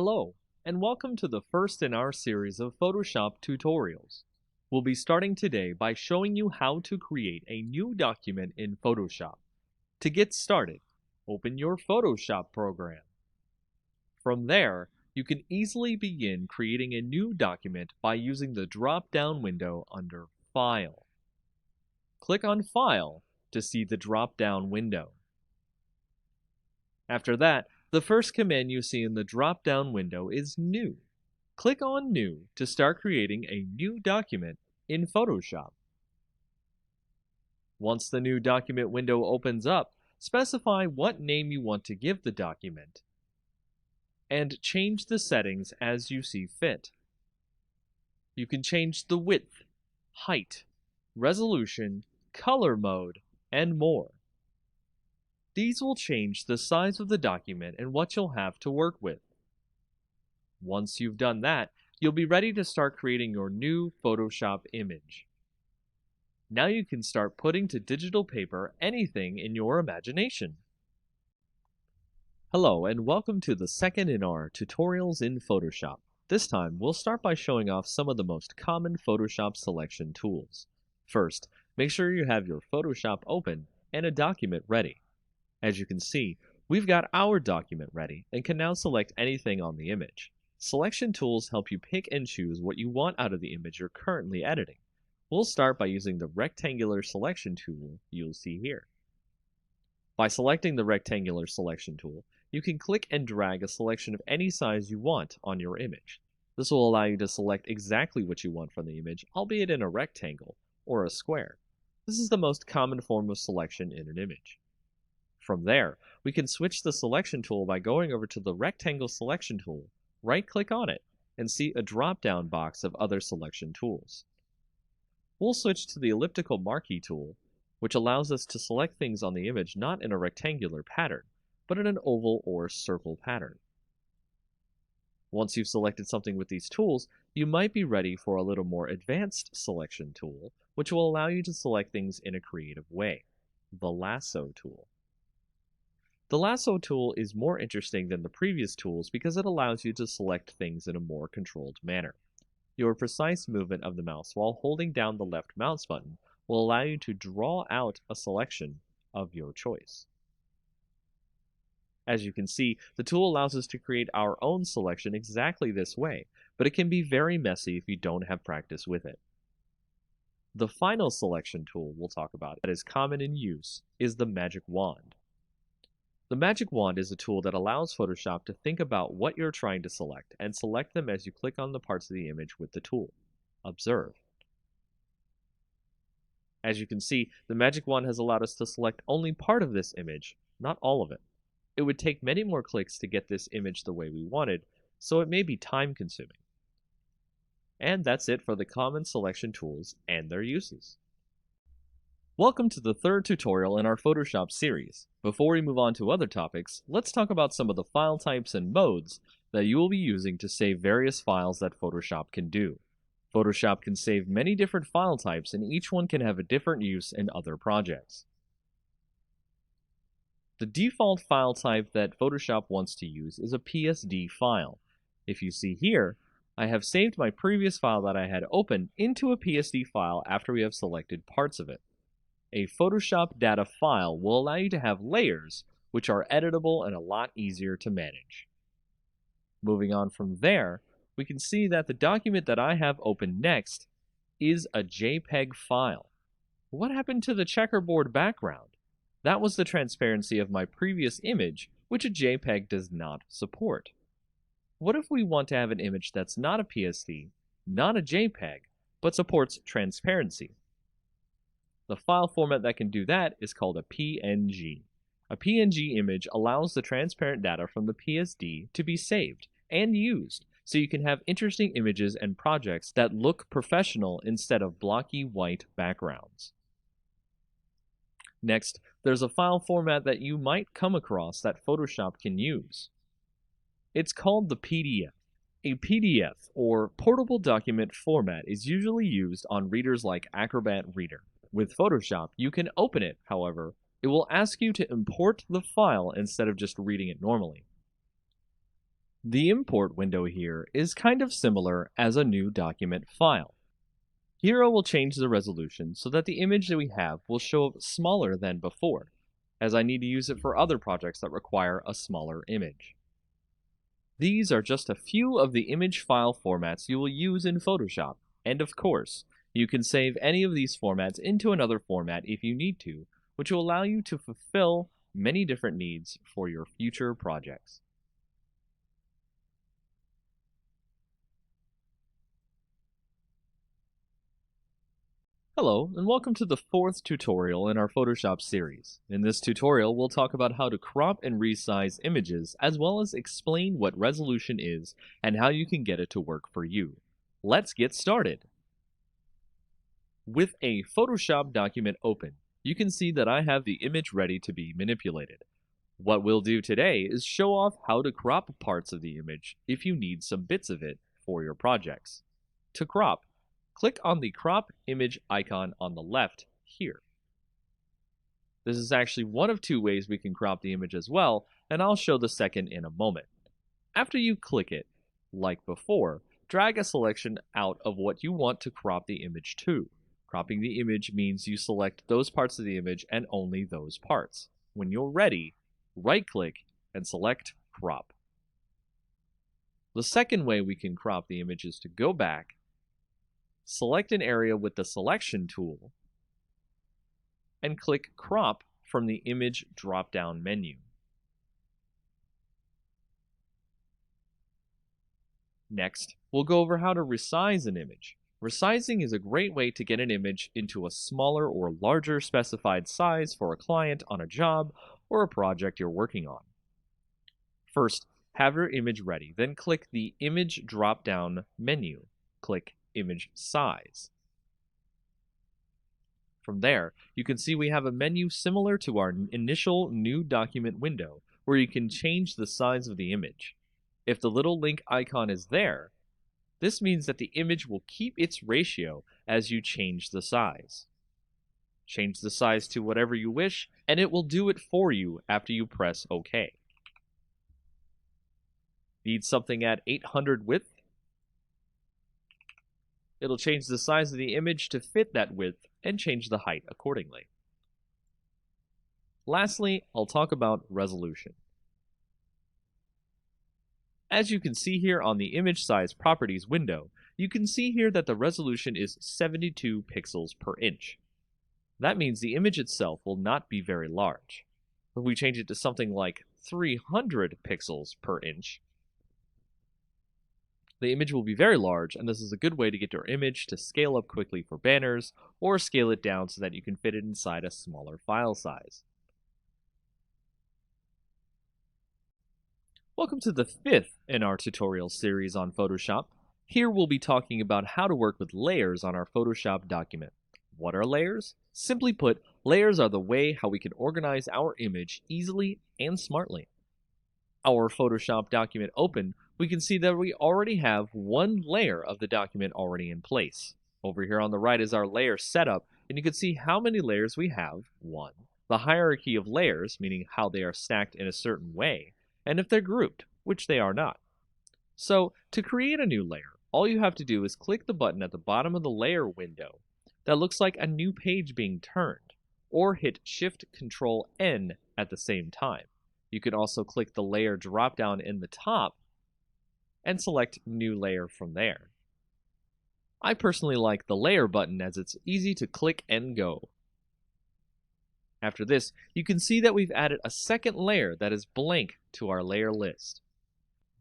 Hello, and welcome to the first in our series of Photoshop tutorials. We'll be starting today by showing you how to create a new document in Photoshop. To get started, open your Photoshop program. From there, you can easily begin creating a new document by using the drop-down window under File. Click on File to see the drop-down window. After that, the first command you see in the drop-down window is New. Click on New to start creating a new document in Photoshop. Once the new document window opens up, specify what name you want to give the document, and change the settings as you see fit. You can change the width, height, resolution, color mode, and more. These will change the size of the document and what you'll have to work with. Once you've done that, you'll be ready to start creating your new Photoshop image. Now you can start putting to digital paper anything in your imagination. Hello, and welcome to the second in our tutorials in Photoshop. This time, we'll start by showing off some of the most common Photoshop selection tools. First, make sure you have your Photoshop open and a document ready. As you can see, we've got our document ready and can now select anything on the image. Selection tools help you pick and choose what you want out of the image you're currently editing. We'll start by using the rectangular selection tool you'll see here. By selecting the rectangular selection tool, you can click and drag a selection of any size you want on your image. This will allow you to select exactly what you want from the image, albeit in a rectangle or a square. This is the most common form of selection in an image. From there, we can switch the selection tool by going over to the rectangle selection tool, right-click on it, and see a drop-down box of other selection tools. We'll switch to the elliptical marquee tool, which allows us to select things on the image not in a rectangular pattern, but in an oval or circle pattern. Once you've selected something with these tools, you might be ready for a little more advanced selection tool, which will allow you to select things in a creative way, the lasso tool. The lasso tool is more interesting than the previous tools because it allows you to select things in a more controlled manner. Your precise movement of the mouse while holding down the left mouse button will allow you to draw out a selection of your choice. As you can see, the tool allows us to create our own selection exactly this way, but it can be very messy if you don't have practice with it. The final selection tool we'll talk about that is common in use is the magic wand. The magic wand is a tool that allows Photoshop to think about what you're trying to select and select them as you click on the parts of the image with the tool. Observe. As you can see, the magic wand has allowed us to select only part of this image, not all of it. It would take many more clicks to get this image the way we wanted, so it may be time-consuming. And that's it for the common selection tools and their uses. Welcome to the third tutorial in our Photoshop series. Before we move on to other topics, let's talk about some of the file types and modes that you will be using to save various files that Photoshop can do. Photoshop can save many different file types, and each one can have a different use in other projects. The default file type that Photoshop wants to use is a PSD file. If you see here, I have saved my previous file that I had open into a PSD file after we have selected parts of it. A Photoshop data file will allow you to have layers, which are editable and a lot easier to manage. Moving on from there, we can see that the document that I have open next is a JPEG file. What happened to the checkerboard background? That was the transparency of my previous image, which a JPEG does not support. What if we want to have an image that's not a PSD, not a JPEG, but supports transparency? The file format that can do that is called a PNG. A PNG image allows the transparent data from the PSD to be saved and used, so you can have interesting images and projects that look professional instead of blocky white backgrounds. Next, there's a file format that you might come across that Photoshop can use. It's called the PDF. A PDF, or Portable Document Format, is usually used on readers like Acrobat Reader. With Photoshop, you can open it, however. It will ask you to import the file instead of just reading it normally. The import window here is kind of similar as a new document file. Here I will change the resolution so that the image that we have will show up smaller than before, as I need to use it for other projects that require a smaller image. These are just a few of the image file formats you will use in Photoshop, and of course, you can save any of these formats into another format if you need to, which will allow you to fulfill many different needs for your future projects. Hello, and welcome to the fourth tutorial in our Photoshop series. In this tutorial, we'll talk about how to crop and resize images, as well as explain what resolution is and how you can get it to work for you. Let's get started. With a Photoshop document open, you can see that I have the image ready to be manipulated. What we'll do today is show off how to crop parts of the image if you need some bits of it for your projects. To crop, click on the crop image icon on the left here. This is actually one of two ways we can crop the image as well, and I'll show the second in a moment. After you click it, like before, drag a selection out of what you want to crop the image to. Cropping the image means you select those parts of the image and only those parts. When you're ready, right-click and select Crop. The second way we can crop the image is to go back, select an area with the Selection tool, and click Crop from the Image drop-down menu. Next, we'll go over how to resize an image. Resizing is a great way to get an image into a smaller or larger specified size for a client on a job or a project you're working on. First, have your image ready, then click the Image drop-down menu. Click Image Size. From there, you can see we have a menu similar to our initial New Document window, where you can change the size of the image. If the little link icon is there, this means that the image will keep its ratio as you change the size. Change the size to whatever you wish, and it will do it for you after you press OK. Need something at 800 width? It'll change the size of the image to fit that width and change the height accordingly. Lastly, I'll talk about resolution. As you can see here on the Image Size Properties window, you can see here that the resolution is 72 pixels per inch. That means the image itself will not be very large. If we change it to something like 300 pixels per inch, the image will be very large, and this is a good way to get your image to scale up quickly for banners, or scale it down so that you can fit it inside a smaller file size. Welcome to the fifth in our tutorial series on Photoshop. Here we'll be talking about how to work with layers on our Photoshop document. What are layers? Simply put, layers are the way how we can organize our image easily and smartly. Our Photoshop document open, we can see that we already have one layer of the document already in place. Over here on the right is our layer setup, and you can see how many layers we have. 1. The hierarchy of layers, meaning how they are stacked in a certain way, and if they're grouped, which they are not. So, to create a new layer, all you have to do is click the button at the bottom of the layer window that looks like a new page being turned, or hit Shift-Control-N at the same time. You can also click the layer drop-down in the top and select New Layer from there. I personally like the Layer button as it's easy to click and go. After this, you can see that we've added a second layer that is blank to our layer list.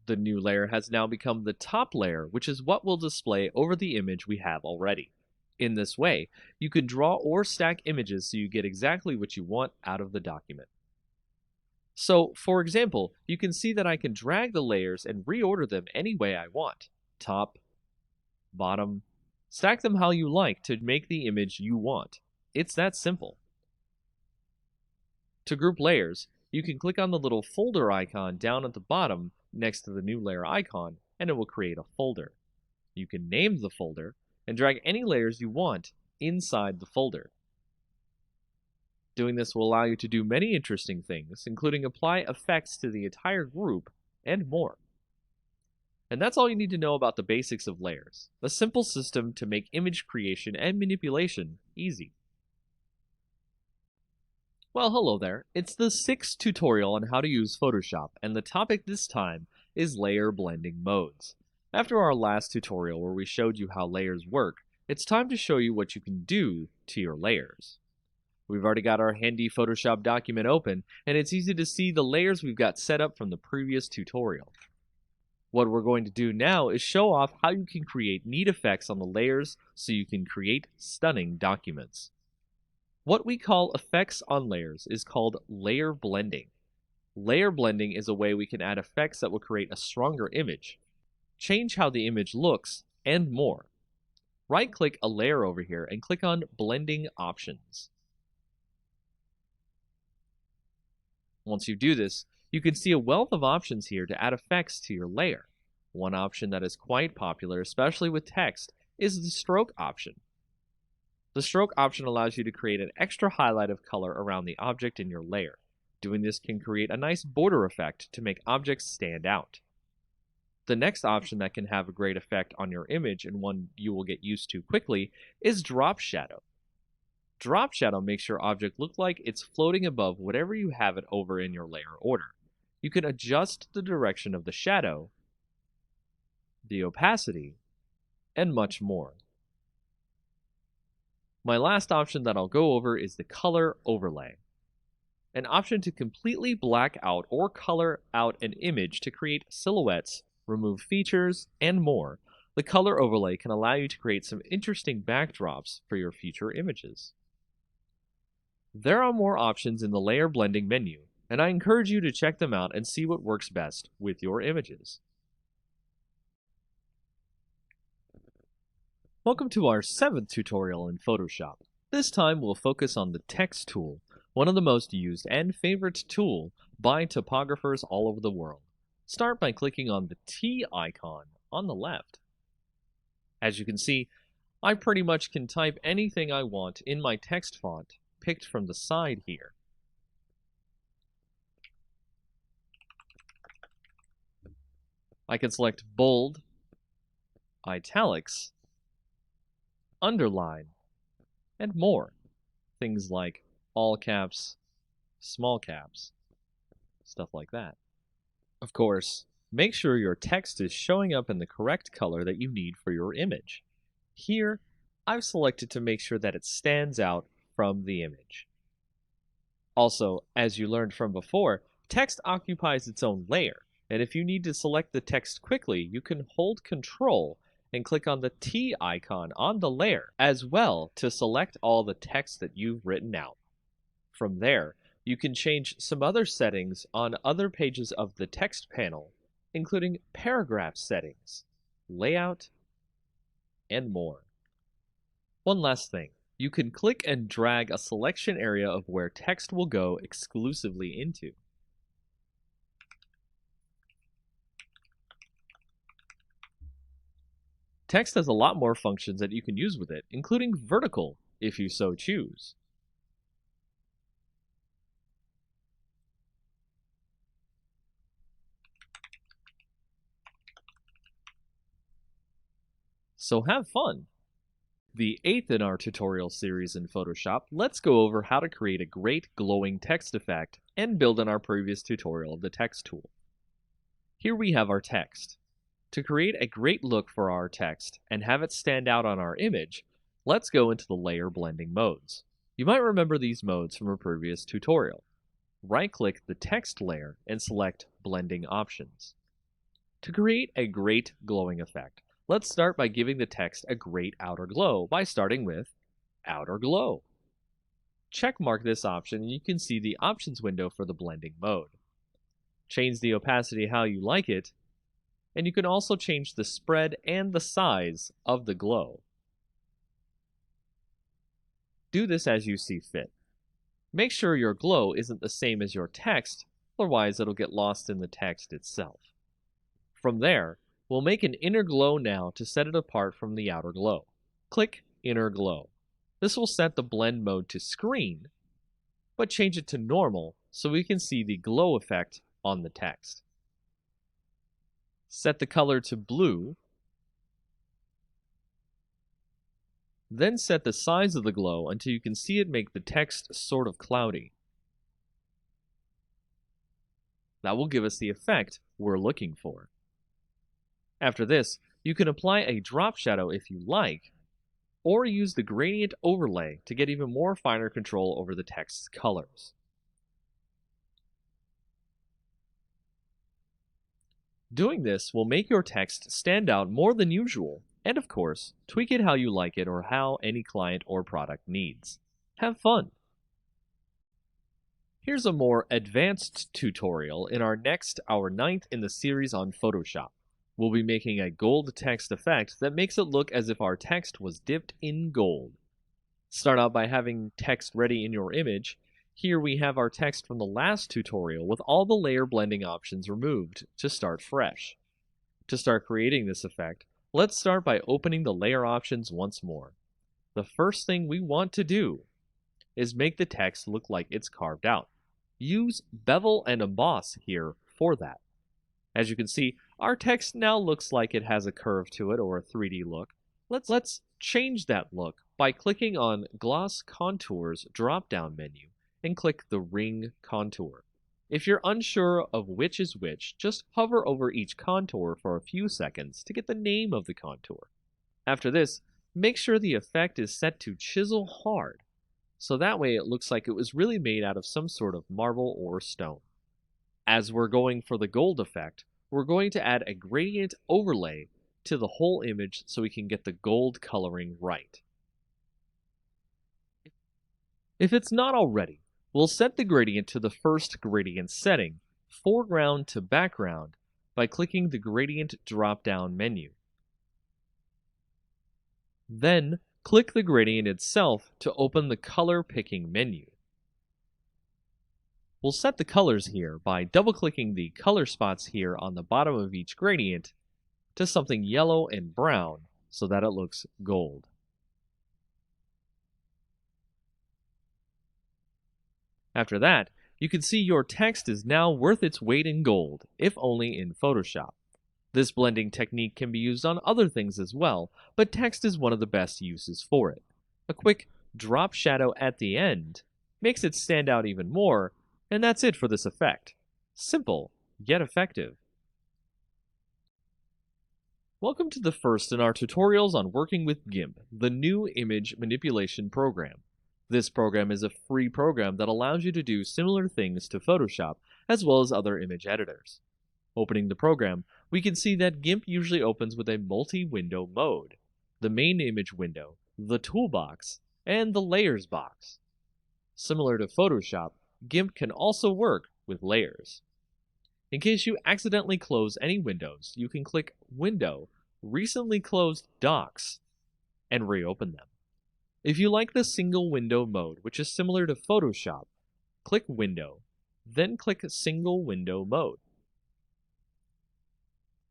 The new layer has now become the top layer, which is what will display over the image we have already. In this way, you can draw or stack images so you get exactly what you want out of the document. So, for example, you can see that I can drag the layers and reorder them any way I want. Top, bottom, stack them how you like to make the image you want. It's that simple. To group layers, you can click on the little folder icon down at the bottom next to the new layer icon, and it will create a folder. You can name the folder and drag any layers you want inside the folder. Doing this will allow you to do many interesting things, including apply effects to the entire group and more. And that's all you need to know about the basics of layers, a simple system to make image creation and manipulation easy. Well, hello there. It's the 6th tutorial on how to use Photoshop, and the topic this time is layer blending modes. After our last tutorial where we showed you how layers work, it's time to show you what you can do to your layers. We've already got our handy Photoshop document open, and it's easy to see the layers we've got set up from the previous tutorial. What we're going to do now is show off how you can create neat effects on the layers so you can create stunning documents. What we call effects on layers is called layer blending. Layer blending is a way we can add effects that will create a stronger image, change how the image looks, and more. Right-click a layer over here and click on Blending Options. Once you do this, you can see a wealth of options here to add effects to your layer. One option that is quite popular, especially with text, is the stroke option. The stroke option allows you to create an extra highlight of color around the object in your layer. Doing this can create a nice border effect to make objects stand out. The next option that can have a great effect on your image, and one you will get used to quickly, is drop shadow. Drop shadow makes your object look like it's floating above whatever you have it over in your layer order. You can adjust the direction of the shadow, the opacity, and much more. My last option that I'll go over is the color overlay, an option to completely black out or color out an image to create silhouettes, remove features, and more. The color overlay can allow you to create some interesting backdrops for your future images. There are more options in the layer blending menu, and I encourage you to check them out and see what works best with your images. Welcome to our 7th tutorial in Photoshop. This time we'll focus on the text tool, one of the most used and favorite tool by topographers all over the world. Start by clicking on the T icon on the left. As you can see, I pretty much can type anything I want in my text font picked from the side here. I can select bold, italics, underline, and more. Things like all caps, small caps, stuff like that. Of course, make sure your text is showing up in the correct color that you need for your image. Here, I've selected to make sure that it stands out from the image. Also, as you learned from before, text occupies its own layer, and if you need to select the text quickly, you can hold Control and click on the T icon on the layer as well to select all the text that you've written out. From there, you can change some other settings on other pages of the text panel, including paragraph settings, layout, and more. One last thing, you can click and drag a selection area of where text will go exclusively into. Text has a lot more functions that you can use with it, including vertical, if you so choose. So have fun! The 8th in our tutorial series in Photoshop, let's go over how to create a great glowing text effect and build on our previous tutorial of the text tool. Here we have our text. To create a great look for our text and have it stand out on our image, let's go into the layer blending modes. You might remember these modes from a previous tutorial. Right-click the text layer and select Blending Options. To create a great glowing effect, let's start by giving the text a great outer glow by starting with Outer Glow. Checkmark this option and you can see the options window for the blending mode. Change the opacity how you like it, and you can also change the spread and the size of the glow. Do this as you see fit. Make sure your glow isn't the same as your text, otherwise it'll get lost in the text itself. From there, we'll make an inner glow now to set it apart from the outer glow. Click Inner Glow. This will set the blend mode to screen, but change it to normal so we can see the glow effect on the text. Set the color to blue, then set the size of the glow until you can see it make the text sort of cloudy. That will give us the effect we're looking for. After this, you can apply a drop shadow if you like, or use the gradient overlay to get even more finer control over the text's colors. Doing this will make your text stand out more than usual, and of course, tweak it how you like it or how any client or product needs. Have fun! Here's a more advanced tutorial in our ninth in the series on Photoshop. We'll be making a gold text effect that makes it look as if our text was dipped in gold. Start out by having text ready in your image. Here we have our text from the last tutorial with all the layer blending options removed to start fresh. To start creating this effect, let's start by opening the layer options once more. The first thing we want to do is make the text look like it's carved out. Use bevel and emboss here for that. As you can see, our text now looks like it has a curve to it or a 3D look. Let's change that look by clicking on Gloss Contours drop-down menu and click the ring contour. If you're unsure of which is which, just hover over each contour for a few seconds to get the name of the contour. After this, make sure the effect is set to chisel hard, so that way it looks like it was really made out of some sort of marble or stone. As we're going for the gold effect, we're going to add a gradient overlay to the whole image so we can get the gold coloring right. If it's not already, we'll set the gradient to the first gradient setting, foreground to background, by clicking the gradient drop-down menu. Then, click the gradient itself to open the color picking menu. We'll set the colors here by double-clicking the color spots here on the bottom of each gradient to something yellow and brown so that it looks gold. After that, you can see your text is now worth its weight in gold, if only in Photoshop. This blending technique can be used on other things as well, but text is one of the best uses for it. A quick drop shadow at the end makes it stand out even more, and that's it for this effect. Simple, yet effective. Welcome to the first in our tutorials on working with GIMP, the new image manipulation program. This program is a free program that allows you to do similar things to Photoshop, as well as other image editors. Opening the program, we can see that GIMP usually opens with a multi-window mode, the main image window, the toolbox, and the layers box. Similar to Photoshop, GIMP can also work with layers. In case you accidentally close any windows, you can click Window, Recently Closed Docs, and reopen them. If you like the single window mode, which is similar to Photoshop, click Window, then click Single Window Mode.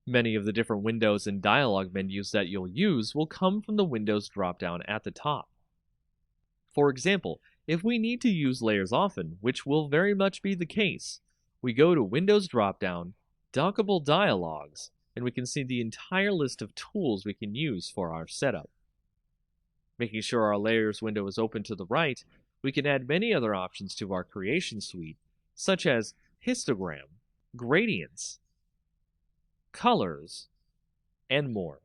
Many of the different windows and dialog menus that you'll use will come from the Windows dropdown at the top. For example, if we need to use layers often, which will very much be the case, we go to Windows dropdown, Dockable Dialogs, and we can see the entire list of tools we can use for our setup. Making sure our layers window is open to the right, we can add many other options to our creation suite, such as histogram, gradients, colors, and more.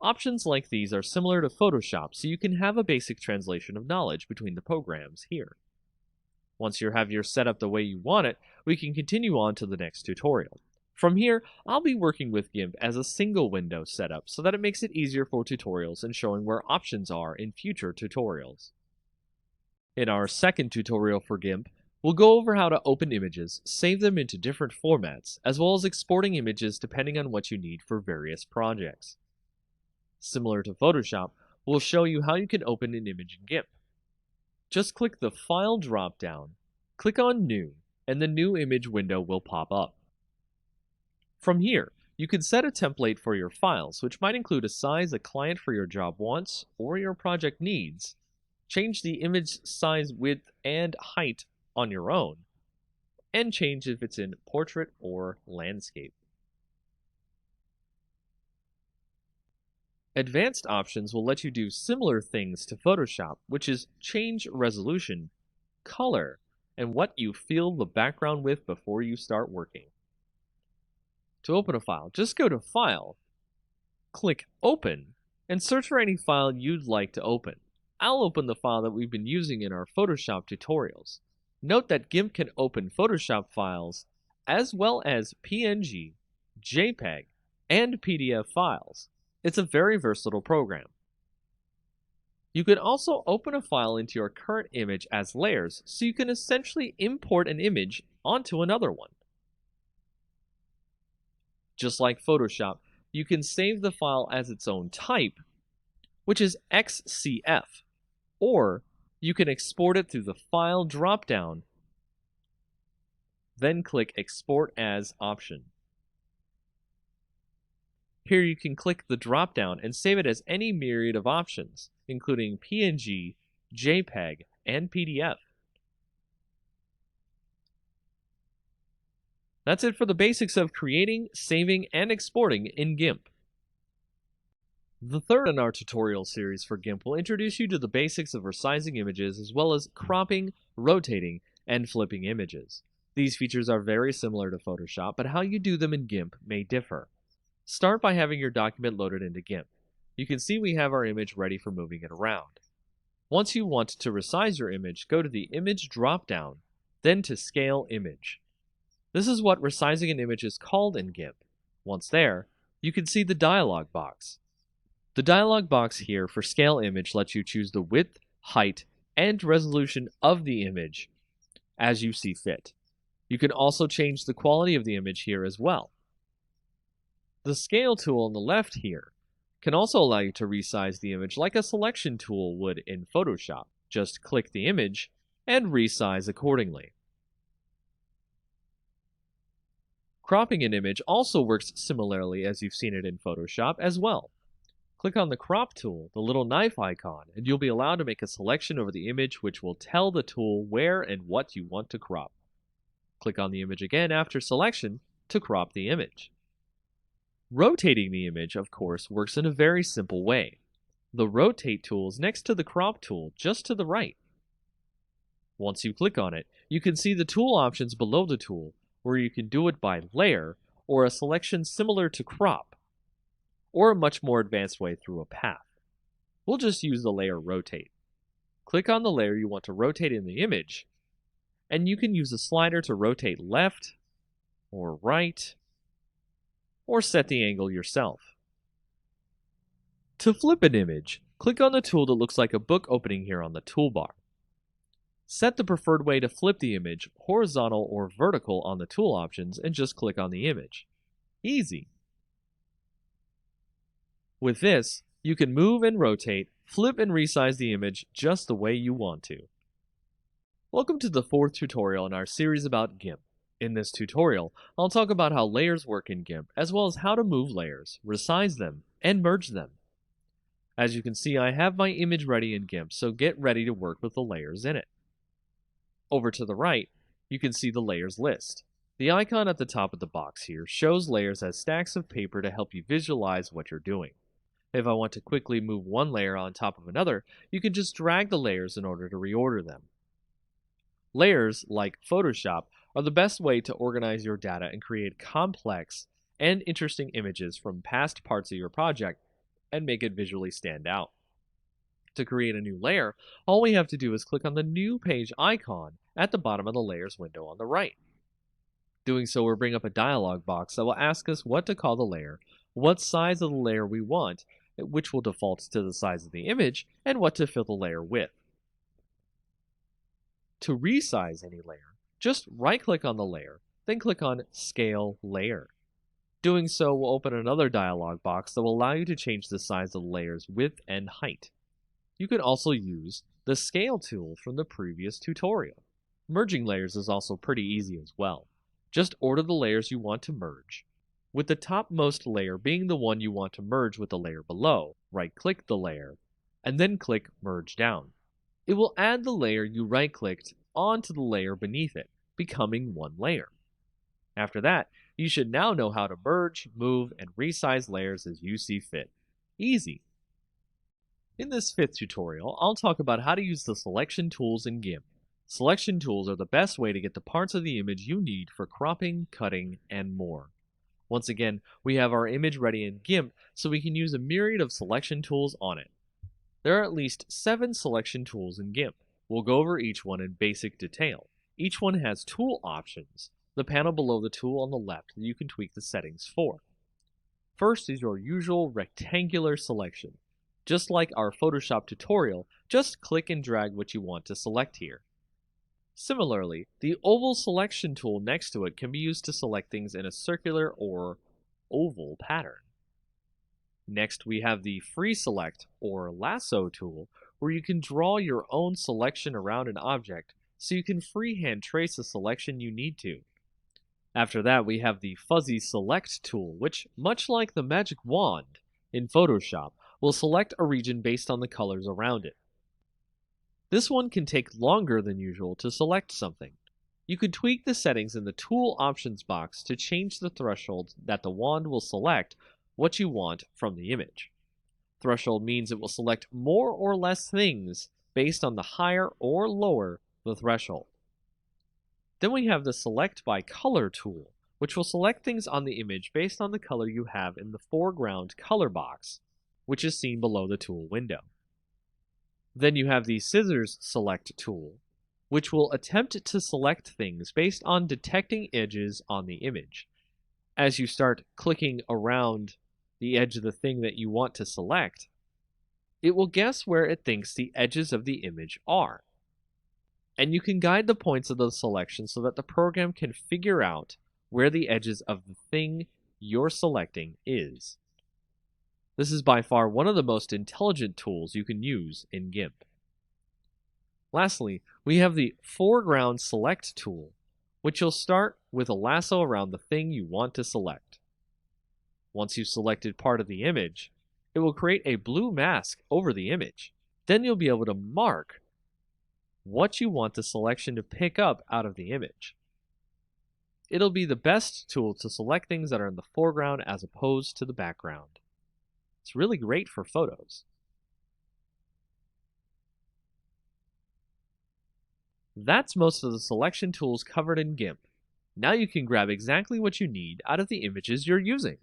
Options like these are similar to Photoshop, so you can have a basic translation of knowledge between the programs here. Once you have your setup the way you want it, we can continue on to the next tutorial. From here, I'll be working with GIMP as a single window setup so that it makes it easier for tutorials and showing where options are in future tutorials. In our second tutorial for GIMP, we'll go over how to open images, save them into different formats, as well as exporting images depending on what you need for various projects. Similar to Photoshop, we'll show you how you can open an image in GIMP. Just click the File drop-down, click on New, and the new image window will pop up. From here, you can set a template for your files, which might include a size a client for your job wants or your project needs, change the image size, width, and height on your own, and change if it's in portrait or landscape. Advanced options will let you do similar things to Photoshop, which is change resolution, color, and what you fill the background with before you start working. To open a file, just go to File, click Open, and search for any file you'd like to open. I'll open the file that we've been using in our Photoshop tutorials. Note that GIMP can open Photoshop files as well as PNG, JPEG, and PDF files. It's a very versatile program. You can also open a file into your current image as layers, so you can essentially import an image onto another one. Just like Photoshop, you can save the file as its own type, which is XCF, or you can export it through the File drop-down, then click Export As option. Here you can click the drop-down and save it as any myriad of options, including PNG, JPEG, and PDF. That's it for the basics of creating, saving, and exporting in GIMP. The third in our tutorial series for GIMP will introduce you to the basics of resizing images as well as cropping, rotating, and flipping images. These features are very similar to Photoshop, but how you do them in GIMP may differ. Start by having your document loaded into GIMP. You can see we have our image ready for moving it around. Once you want to resize your image, go to the Image drop-down, then to Scale Image. This is what resizing an image is called in GIMP. Once there, you can see the dialog box. The dialog box here for Scale Image lets you choose the width, height, and resolution of the image as you see fit. You can also change the quality of the image here as well. The Scale tool on the left here can also allow you to resize the image like a selection tool would in Photoshop. Just click the image and resize accordingly. Cropping an image also works similarly as you've seen it in Photoshop as well. Click on the Crop tool, the little knife icon, and you'll be allowed to make a selection over the image which will tell the tool where and what you want to crop. Click on the image again after selection to crop the image. Rotating the image, of course, works in a very simple way. The Rotate tool is next to the Crop tool, just to the right. Once you click on it, you can see the tool options below the tool, where you can do it by layer, or a selection similar to Crop, or a much more advanced way through a path. We'll just use the layer Rotate. Click on the layer you want to rotate in the image, and you can use a slider to rotate left or right, or set the angle yourself. To flip an image, click on the tool that looks like a book opening here on the toolbar. Set the preferred way to flip the image, horizontal or vertical on the tool options, and just click on the image. Easy. With this, you can move and rotate, flip and resize the image just the way you want to. Welcome to the fourth tutorial in our series about GIMP. In this tutorial, I'll talk about how layers work in GIMP, as well as how to move layers, resize them, and merge them. As you can see, I have my image ready in GIMP, so get ready to work with the layers in it. Over to the right, you can see the layers list. The icon at the top of the box here shows layers as stacks of paper to help you visualize what you're doing. If I want to quickly move one layer on top of another, you can just drag the layers in order to reorder them. Layers, like Photoshop, are the best way to organize your data and create complex and interesting images from past parts of your project and make it visually stand out. To create a new layer, all we have to do is click on the New Page icon at the bottom of the Layers window on the right. Doing so will bring up a dialog box that will ask us what to call the layer, what size of the layer we want, which will default to the size of the image, and what to fill the layer with. To resize any layer, just right-click on the layer, then click on Scale Layer. Doing so will open another dialog box that will allow you to change the size of the layer's width and height. You can also use the Scale tool from the previous tutorial. Merging layers is also pretty easy as well. Just order the layers you want to merge, with the topmost layer being the one you want to merge with the layer below. Right-click the layer, and then click Merge Down. It will add the layer you right-clicked onto the layer beneath it, becoming one layer. After that, you should now know how to merge, move, and resize layers as you see fit. Easy. In this fifth tutorial, I'll talk about how to use the selection tools in GIMP. Selection tools are the best way to get the parts of the image you need for cropping, cutting, and more. Once again, we have our image ready in GIMP, so we can use a myriad of selection tools on it. There are at least 7 selection tools in GIMP. We'll go over each one in basic detail. Each one has tool options, the panel below the tool on the left that you can tweak the settings for. First is your usual rectangular selection. Just like our Photoshop tutorial, just click and drag what you want to select here. Similarly, the oval selection tool next to it can be used to select things in a circular or oval pattern. Next, we have the free select or lasso tool, where you can draw your own selection around an object so you can freehand trace a selection you need to. After that, we have the fuzzy select tool, which, much like the magic wand in Photoshop, will select a region based on the colors around it. This one can take longer than usual to select something. You could tweak the settings in the Tool Options box to change the threshold that the wand will select what you want from the image. Threshold means it will select more or less things based on the higher or lower the threshold. Then we have the Select by Color tool, which will select things on the image based on the color you have in the foreground color box, which is seen below the tool window. Then you have the Scissors Select tool, which will attempt to select things based on detecting edges on the image. As you start clicking around the edge of the thing that you want to select, it will guess where it thinks the edges of the image are. And you can guide the points of the selection so that the program can figure out where the edges of the thing you're selecting is. This is by far one of the most intelligent tools you can use in GIMP. Lastly, we have the Foreground Select tool, which will start with a lasso around the thing you want to select. Once you've selected part of the image, it will create a blue mask over the image. Then you'll be able to mark what you want the selection to pick up out of the image. It'll be the best tool to select things that are in the foreground as opposed to the background. It's really great for photos. That's most of the selection tools covered in GIMP. Now you can grab exactly what you need out of the images you're using.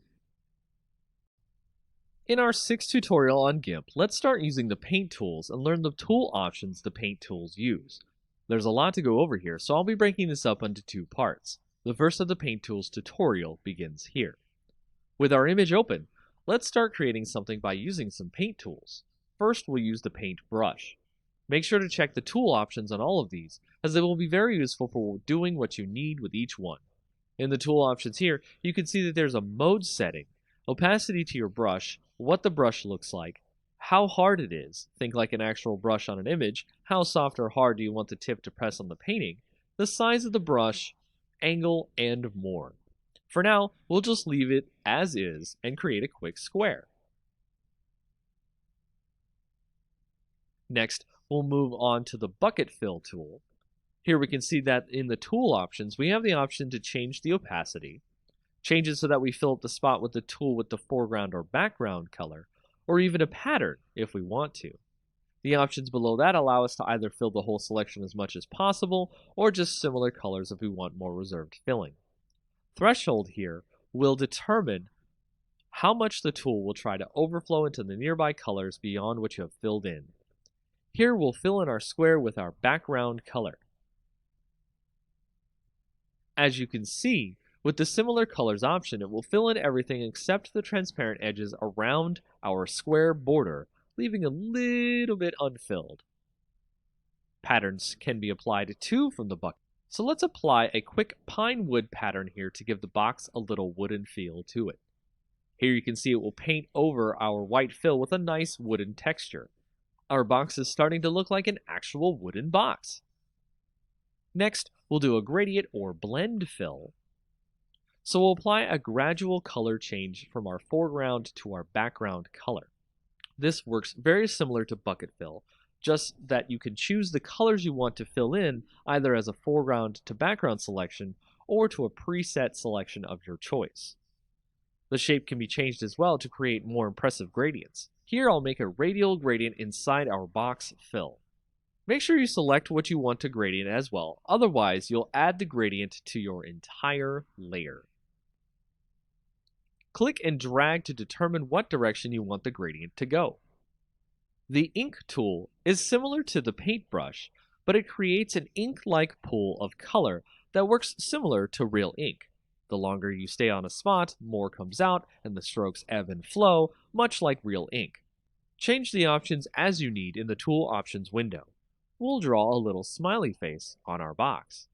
In our 6th tutorial on GIMP, let's start using the paint tools and learn the tool options the paint tools use. There's a lot to go over here, so I'll be breaking this up into 2 parts. The first of the paint tools tutorial begins here. With our image open, let's start creating something by using some paint tools. First, we'll use the paint brush. Make sure to check the tool options on all of these, as they will be very useful for doing what you need with each one. In the tool options here, you can see that there's a mode setting, opacity to your brush, what the brush looks like, how hard it is, think like an actual brush on an image, how soft or hard do you want the tip to press on the painting, the size of the brush, angle, and more. For now, we'll just leave it as is and create a quick square. Next, we'll move on to the bucket fill tool. Here we can see that in the tool options, we have the option to change the opacity, change it so that we fill up the spot with the tool with the foreground or background color, or even a pattern if we want to. The options below that allow us to either fill the whole selection as much as possible, or just similar colors if we want more reserved filling. Threshold here will determine how much the tool will try to overflow into the nearby colors beyond what you have filled in. Here we'll fill in our square with our background color. As you can see, with the similar colors option, it will fill in everything except the transparent edges around our square border, leaving a little bit unfilled. Patterns can be applied too from the bucket. So let's apply a quick pine wood pattern here to give the box a little wooden feel to it. Here you can see it will paint over our white fill with a nice wooden texture. Our box is starting to look like an actual wooden box. Next, we'll do a gradient or blend fill. So we'll apply a gradual color change from our foreground to our background color. This works very similar to bucket fill, just that you can choose the colors you want to fill in either as a foreground to background selection or to a preset selection of your choice. The shape can be changed as well to create more impressive gradients. Here I'll make a radial gradient inside our box fill. Make sure you select what you want to gradient as well, otherwise you'll add the gradient to your entire layer. Click and drag to determine what direction you want the gradient to go. The ink tool is similar to the paintbrush, but it creates an ink-like pool of color that works similar to real ink. The longer you stay on a spot, more comes out, and the strokes ebb and flow, much like real ink. Change the options as you need in the Tool Options window. We'll draw a little smiley face on our box.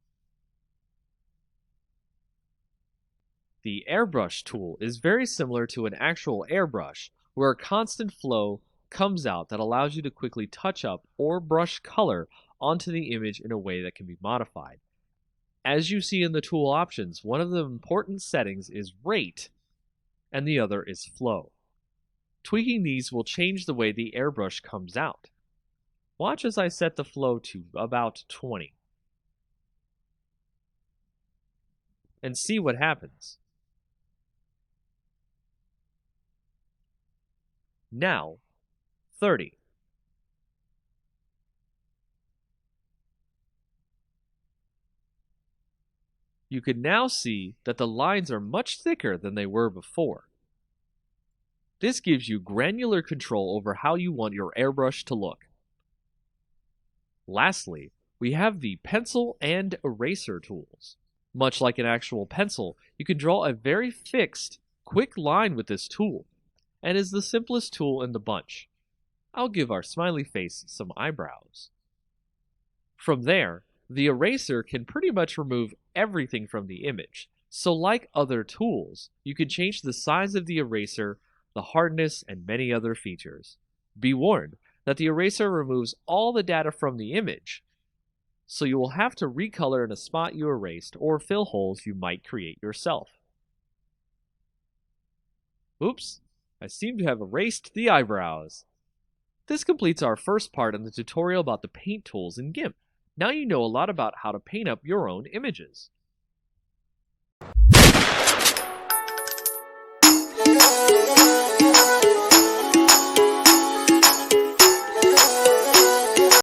The airbrush tool is very similar to an actual airbrush, where a constant flow comes out that allows you to quickly touch up or brush color onto the image in a way that can be modified. As you see in the tool options, one of the important settings is rate, and the other is flow. Tweaking these will change the way the airbrush comes out. Watch as I set the flow to about 20. And see what happens. Now, 30. You can now see that the lines are much thicker than they were before. This gives you granular control over how you want your airbrush to look. Lastly, we have the pencil and eraser tools. Much like an actual pencil, you can draw a very fixed, quick line with this tool, and is the simplest tool in the bunch. I'll give our smiley face some eyebrows. From there, the eraser can pretty much remove everything from the image. So like other tools, you can change the size of the eraser, the hardness, and many other features. Be warned that the eraser removes all the data from the image, so you will have to recolor in a spot you erased or fill holes you might create yourself. Oops, I seem to have erased the eyebrows. This completes our first part in the tutorial about the paint tools in GIMP. Now you know a lot about how to paint up your own images.